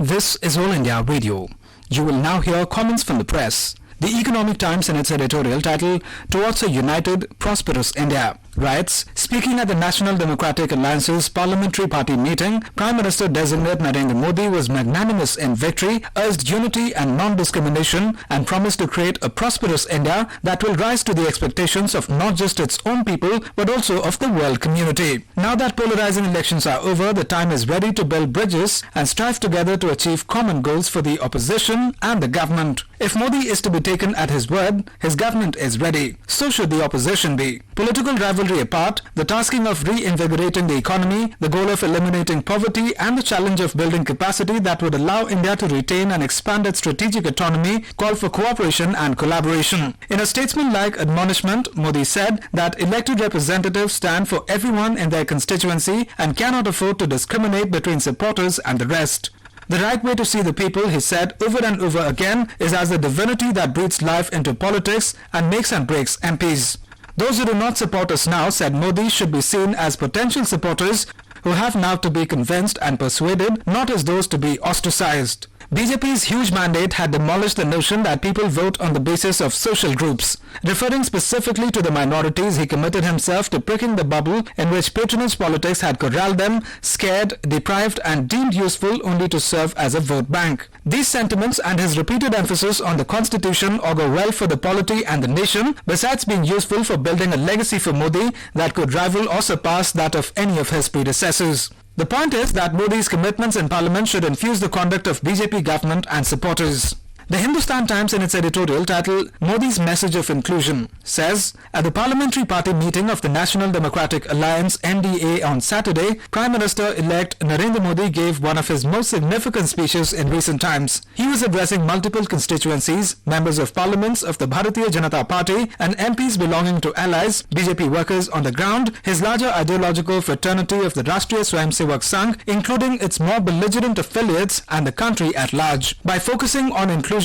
This is All India Radio. You will now hear comments from the press. The Economic Times in its editorial title, Towards a United, Prosperous India, writes, speaking at the National Democratic Alliance's Parliamentary Party meeting, Prime Minister-designate Narendra Modi was magnanimous in victory, urged unity and non-discrimination, and promised to create a prosperous India that will rise to the expectations of not just its own people, but also of the world community. Now that polarizing elections are over, the time is ready to build bridges and strive together to achieve common goals for the opposition and the government. If Modi is to be taken at his word, his government is ready. So should the opposition be. Political rivalry apart, the tasking of reinvigorating the economy, the goal of eliminating poverty, and the challenge of building capacity that would allow India to retain and expand its strategic autonomy call for cooperation and collaboration. In a statesman-like admonishment, Modi said that elected representatives stand for everyone in their constituency and cannot afford to discriminate between supporters and the rest. The right way to see the people, he said over and over again, is as the divinity that breathes life into politics and makes and breaks MPs. Those who do not support us now, said Modi, should be seen as potential supporters who have now to be convinced and persuaded, not as those to be ostracized. BJP's huge mandate had demolished the notion that people vote on the basis of social groups. Referring specifically to the minorities, he committed himself to pricking the bubble in which patronage politics had corralled them, scared, deprived, and deemed useful only to serve as a vote bank. These sentiments and his repeated emphasis on the constitution augur well for the polity and the nation, besides being useful for building a legacy for Modi that could rival or surpass that of any of his predecessors. The point is that Modi's commitments in Parliament should infuse the conduct of BJP government and supporters. The Hindustan Times in its editorial titled Modi's Message of Inclusion says, at the Parliamentary Party meeting of the National Democratic Alliance NDA on Saturday, Prime Minister-elect Narendra Modi gave one of his most significant speeches in recent times. He was addressing multiple constituencies, members of parliaments of the Bharatiya Janata Party and MPs belonging to allies, BJP workers on the ground, his larger ideological fraternity of the Rashtriya Swayamsevak Sangh, including its more belligerent affiliates and the country at large. By focusing on inclusion,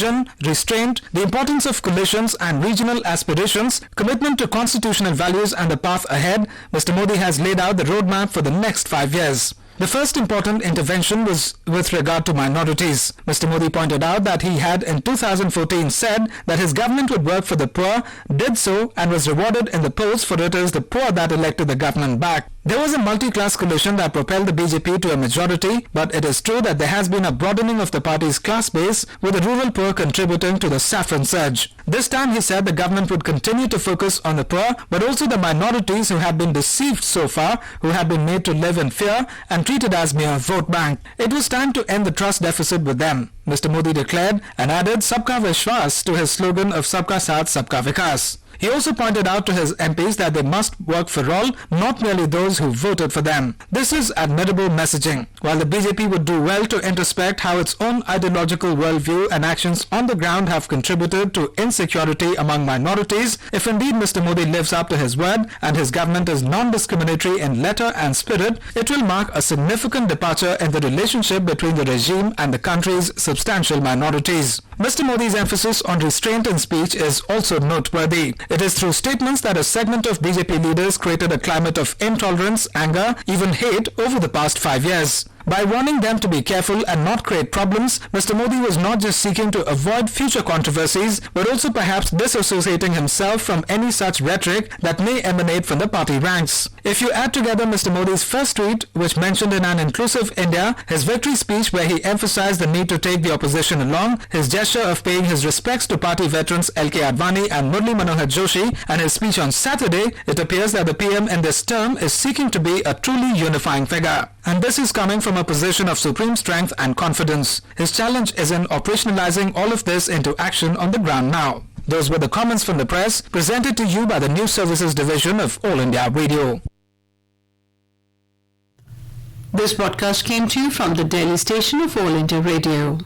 restraint, the importance of coalitions and regional aspirations, commitment to constitutional values and the path ahead, Mr. Modi has laid out the roadmap for the next 5 years. The first important intervention was with regard to minorities. Mr. Modi pointed out that he had in 2014 said that his government would work for the poor, did so, and was rewarded in the polls, for it is the poor that elected the government back. There was a multi-class coalition that propelled the BJP to a majority, but it is true that there has been a broadening of the party's class base, with the rural poor contributing to the saffron surge. This time, he said, the government would continue to focus on the poor, but also the minorities who have been deceived so far, who have been made to live in fear and treated as mere vote bank. It was time to end the trust deficit with them, Mr. Modi declared, and added Sabka Vishwas to his slogan of Sabka Saath Sabka Vikas. He also pointed out to his MPs that they must work for all, not merely those who voted for them. This is admirable messaging. While the BJP would do well to introspect how its own ideological worldview and actions on the ground have contributed to insecurity among minorities, if indeed Mr. Modi lives up to his word and his government is non-discriminatory in letter and spirit, it will mark a significant departure in the relationship between the regime and the country's substantial minorities. Mr. Modi's emphasis on restraint in speech is also noteworthy. It is through statements that a segment of BJP leaders created a climate of intolerance, anger, even hate over the past 5 years. By warning them to be careful and not create problems, Mr. Modi was not just seeking to avoid future controversies, but also perhaps disassociating himself from any such rhetoric that may emanate from the party ranks. If you add together Mr. Modi's first tweet, which mentioned in an inclusive India, his victory speech where he emphasized the need to take the opposition along, his gesture of paying his respects to party veterans L.K. Advani and Murli Manohar Joshi, and his speech on Saturday, it appears that the PM in this term is seeking to be a truly unifying figure. And this is coming from a position of supreme strength and confidence. His challenge is in operationalizing all of this into action on the ground now. Those were the comments from the press, presented to you by the News Services Division of All India Radio. This broadcast came to you from the Delhi station of All India Radio.